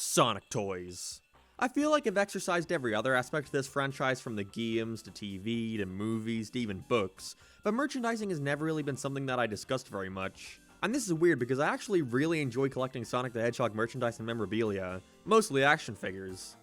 Sonic toys. I feel like I've exercised every other aspect of this franchise, from the games, to TV, to movies, to even books, but merchandising has never really been something that I discussed very much. And this is weird because I actually really enjoy collecting Sonic the Hedgehog merchandise and memorabilia, mostly action figures.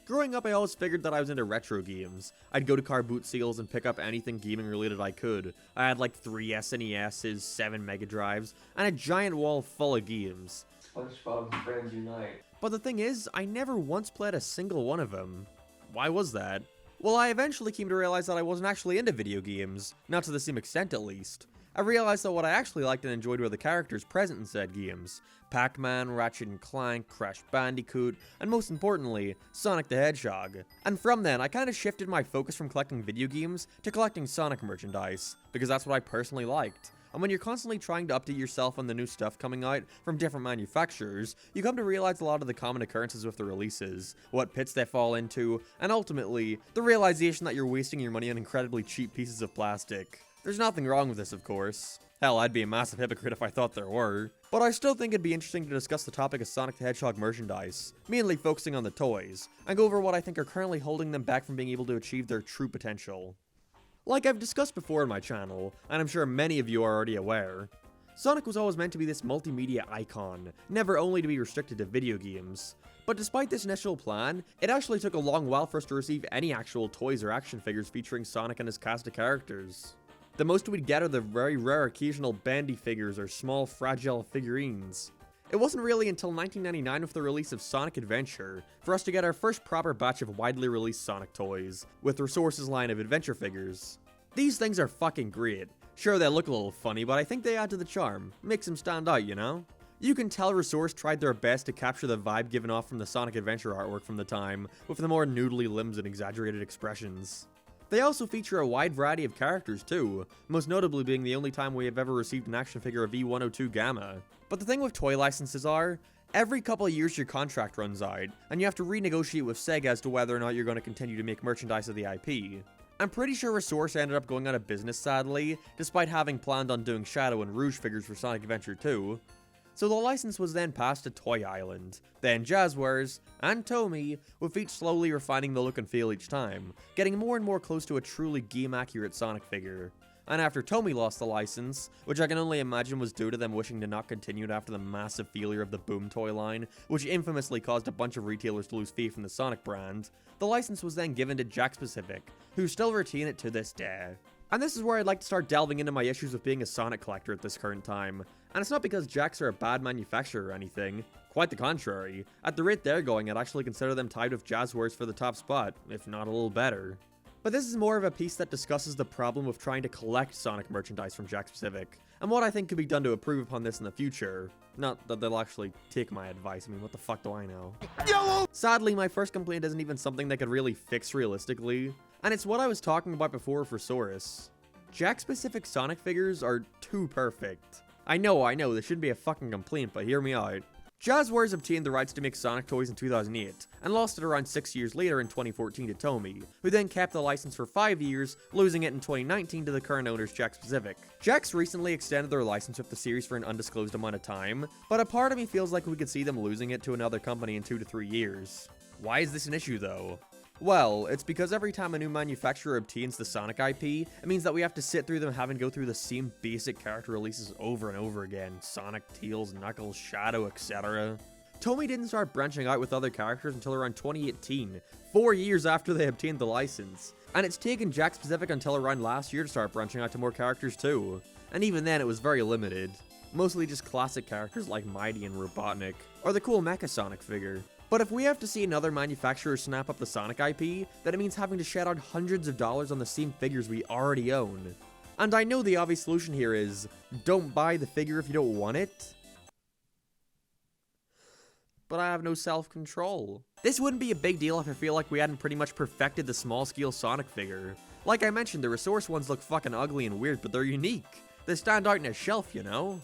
Growing up, I always figured that I was into retro games. I'd go to car boot sales and pick up anything gaming related I could. I had like 3 SNESs, 7 Mega Drives, and a giant wall full of games. SpongeBob's Friends Unite. But the thing is, I never once played a single one of them. Why was that? Well, I eventually came to realize that I wasn't actually into video games, not to the same extent at least. I realized that what I actually liked and enjoyed were the characters present in said games. Pac-Man, Ratchet and Clank, Crash Bandicoot, and most importantly, Sonic the Hedgehog. And from then, I kind of shifted my focus from collecting video games to collecting Sonic merchandise, because that's what I personally liked. And when you're constantly trying to update yourself on the new stuff coming out from different manufacturers, you come to realize a lot of the common occurrences with the releases, what pits they fall into, and ultimately, the realization that you're wasting your money on incredibly cheap pieces of plastic. There's nothing wrong with this, of course. Hell, I'd be a massive hypocrite if I thought there were. But I still think it'd be interesting to discuss the topic of Sonic the Hedgehog merchandise, mainly focusing on the toys, and go over what I think are currently holding them back from being able to achieve their true potential. Like I've discussed before in my channel, and I'm sure many of you are already aware, Sonic was always meant to be this multimedia icon, never only to be restricted to video games. But despite this initial plan, it actually took a long while for us to receive any actual toys or action figures featuring Sonic and his cast of characters. The most we'd get are the very rare occasional bandy figures or small fragile figurines. It wasn't really until 1999 with the release of Sonic Adventure for us to get our first proper batch of widely released Sonic toys, with Resource's line of adventure figures. These things are fucking great. Sure, they look a little funny, but I think they add to the charm. Makes them stand out, you know? You can tell Resource tried their best to capture the vibe given off from the Sonic Adventure artwork from the time, with the more noodly limbs and exaggerated expressions. They also feature a wide variety of characters too, most notably being the only time we have ever received an action figure of E102 Gamma. But the thing with toy licenses are, every couple of years your contract runs out, and you have to renegotiate with Sega as to whether or not you're going to continue to make merchandise of the IP. I'm pretty sure Resource ended up going out of business sadly, despite having planned on doing Shadow and Rouge figures for Sonic Adventure 2. So the license was then passed to Toy Island, then Jazzwares, and Tomy, with each slowly refining the look and feel each time, getting more and more close to a truly game-accurate Sonic figure. And after Tomy lost the license, which I can only imagine was due to them wishing to not continue it after the massive failure of the Boom toy line, which infamously caused a bunch of retailers to lose faith in the Sonic brand, the license was then given to Jakks Pacific, who still retain it to this day. And this is where I'd like to start delving into my issues with being a Sonic collector at this current time. And it's not because Jakks are a bad manufacturer or anything, quite the contrary. At the rate they're going, I'd actually consider them tied with Jazzwares for the top spot, if not a little better. But this is more of a piece that discusses the problem of trying to collect Sonic merchandise from Jakks Pacific, and what I think could be done to improve upon this in the future. Not that they'll actually take my advice, I mean, what the fuck do I know? YOLO! Sadly, my first complaint isn't even something they could really fix realistically, and it's what I was talking about before for Saurus. Jakks Pacific Sonic figures are too perfect. I know, this shouldn't be a fucking complaint, but hear me out. Jazzwares obtained the rights to make Sonic toys in 2008, and lost it around 6 years later in 2014 to Tomy, who then kept the license for 5 years, losing it in 2019 to the current owners Jakks Pacific. Jakks recently extended their license with the series for an undisclosed amount of time, but a part of me feels like we could see them losing it to another company in 2 to 3 years. Why is this an issue though? Well, it's because every time a new manufacturer obtains the Sonic IP, it means that we have to sit through them having to go through the same basic character releases over and over again. Sonic, Tails, Knuckles, Shadow, etc. Tomy didn't start branching out with other characters until around 2018, 4 years after they obtained the license. And it's taken Jakks Pacific until around last year to start branching out to more characters too. And even then it was very limited. Mostly just classic characters like Mighty and Robotnik, or the cool Mecha Sonic figure. But if we have to see another manufacturer snap up the Sonic IP, then it means having to shed out hundreds of dollars on the same figures we already own. And I know the obvious solution here is, don't buy the figure if you don't want it. But I have no self-control. This wouldn't be a big deal if I feel like we hadn't pretty much perfected the small-scale Sonic figure. Like I mentioned, the Resource ones look fucking ugly and weird, but they're unique. They stand out in a shelf, you know?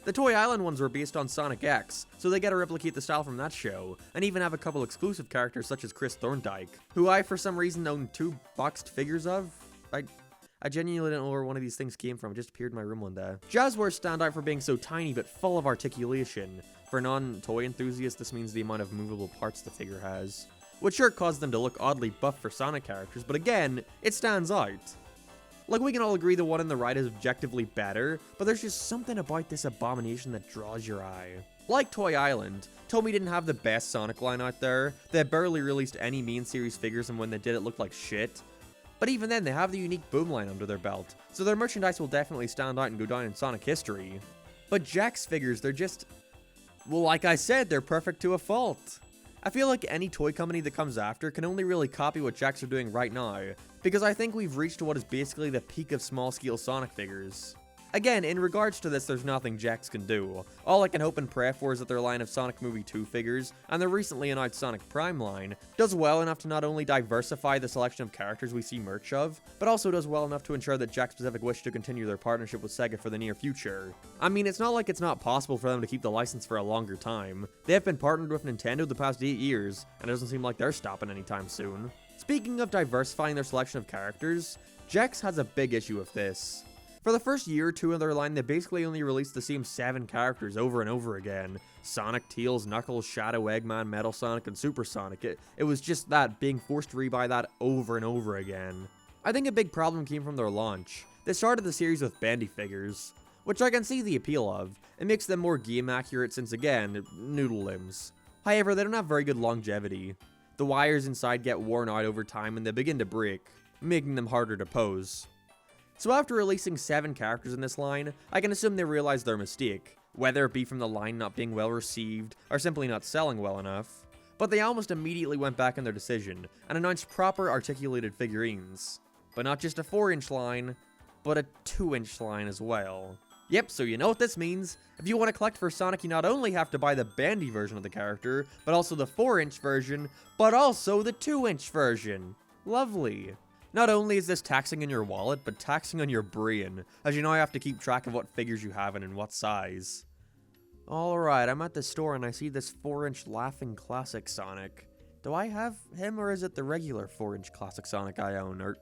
The Toy Island ones were based on Sonic X, so they get to replicate the style from that show, and even have a couple exclusive characters such as Chris Thorndike, who I for some reason own 2 boxed figures of. I genuinely don't know where one of these things came from, it just appeared in my room one day. Jazzwares stand out for being so tiny but full of articulation, For non-toy enthusiasts, this means the amount of movable parts the figure has, which sure causes them to look oddly buff for Sonic characters, but again, it stands out. Like, we can all agree the one on the right is objectively better, but there's just something about this abomination that draws your eye. Like Toy Island, Tomy didn't have the best Sonic line out there. They had barely released any main series figures, and when they did, it looked like shit. But even then, they have the unique Boom line under their belt, so their merchandise will definitely stand out and go down in Sonic history. But Jakks figures, they're just... well, like I said, they're perfect to a fault. I feel like any toy company that comes after can only really copy what Jakks are doing right now, because I think we've reached what is basically the peak of small-scale Sonic figures. Again, in regards to this, there's nothing Jakks can do. All I can hope and pray for is that their line of Sonic Movie 2 figures, and their recently announced Sonic Prime line, does well enough to not only diversify the selection of characters we see merch of, but also does well enough to ensure that Jakks Pacific wish to continue their partnership with Sega for the near future. I mean, it's not like it's not possible for them to keep the license for a longer time. They have been partnered with Nintendo the past 8 years, and it doesn't seem like they're stopping anytime soon. Speaking of diversifying their selection of characters, Jakks has a big issue with this. For the first year or two of their line, they basically only released the same 7 characters over and over again. Sonic, Tails, Knuckles, Shadow, Eggman, Metal Sonic, and Super Sonic. It was just that, being forced to rebuy that over and over again. I think a big problem came from their launch. They started the series with bendy figures, which I can see the appeal of. It makes them more game accurate since, again, noodle limbs. However, they don't have very good longevity. The wires inside get worn out over time and they begin to break, making them harder to pose. So after releasing 7 characters in this line, I can assume they realized their mistake, whether it be from the line not being well received, or simply not selling well enough. But they almost immediately went back on their decision, and announced proper articulated figurines. But not just a 4-inch line, but a 2-inch line as well. Yep, so you know what this means. If you want to collect for Sonic, you not only have to buy the bendy version of the character, but also the 4-inch version, but also the 2-inch version. Lovely. Not only is this taxing on your wallet, but taxing on your brain, as you now have to keep track of what figures you have and in what size. Alright, I'm at the store and I see this 4-inch Laughing Classic Sonic. Do I have him, or is it the regular 4-inch Classic Sonic I own? Or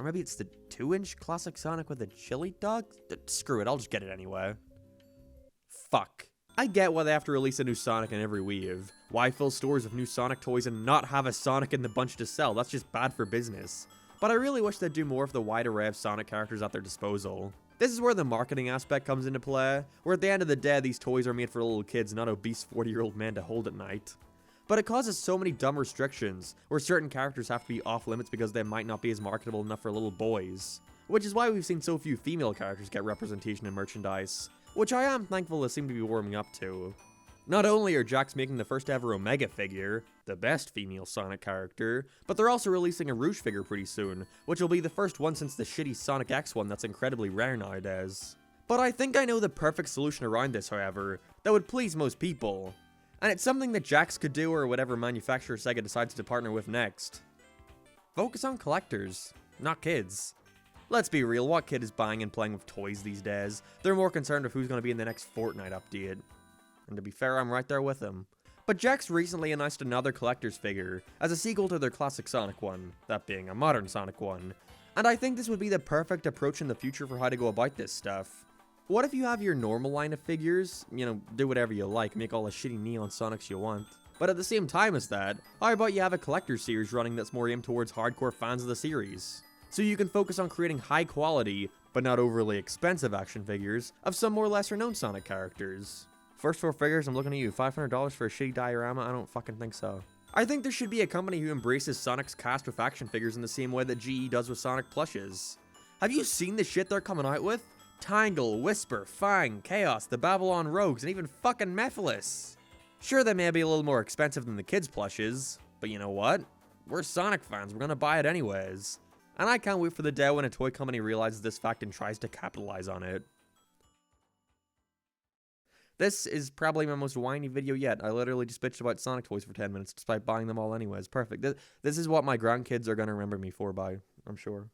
maybe it's the 2-inch Classic Sonic with a chili dog? Screw it, I'll just get it anyway. Fuck. I get why they have to release a new Sonic in every weave. Why fill stores with new Sonic toys and not have a Sonic in the bunch to sell? That's just bad for business. But I really wish they'd do more of the wide array of Sonic characters at their disposal. This is where the marketing aspect comes into play, where at the end of the day these toys are made for little kids, not obese 40-year-old men to hold at night. But it causes so many dumb restrictions, where certain characters have to be off limits because they might not be as marketable enough for little boys. Which is why we've seen so few female characters get representation in merchandise, which I am thankful they seem to be warming up to. Not only are Jakks making the first ever Omega figure, the best female Sonic character, but they're also releasing a Rouge figure pretty soon, which will be the first one since the shitty Sonic X one that's incredibly rare nowadays. But I think I know the perfect solution around this, however, that would please most people. And it's something that Jakks could do, or whatever manufacturer Sega decides to partner with next. Focus on collectors, not kids. Let's be real, what kid is buying and playing with toys these days? They're more concerned with who's going to be in the next Fortnite update. And to be fair, I'm right there with them. But Jakks recently announced another collector's figure, as a sequel to their classic Sonic one, that being a modern Sonic one. And I think this would be the perfect approach in the future for how to go about this stuff. What if you have your normal line of figures, do whatever you like, make all the shitty neon Sonics you want. But at the same time as that, how about you have a collector's series running that's more aimed towards hardcore fans of the series? So you can focus on creating high quality, but not overly expensive action figures of some more lesser known Sonic characters. First 4 figures, I'm looking at you. $500 for a shitty diorama? I don't fucking think so. I think there should be a company who embraces Sonic's cast with action figures in the same way that GE does with Sonic plushes. Have you seen the shit they're coming out with? Tangle, Whisper, Fang, Chaos, the Babylon Rogues, and even fucking Mephiles. Sure, they may be a little more expensive than the kids' plushes, but you know what? We're Sonic fans, we're gonna buy it anyways. And I can't wait for the day when a toy company realizes this fact and tries to capitalize on it. This is probably my most whiny video yet. I literally just bitched about Sonic toys for 10 minutes despite buying them all anyways. Perfect. This is what my grandkids are gonna remember me for, I'm sure.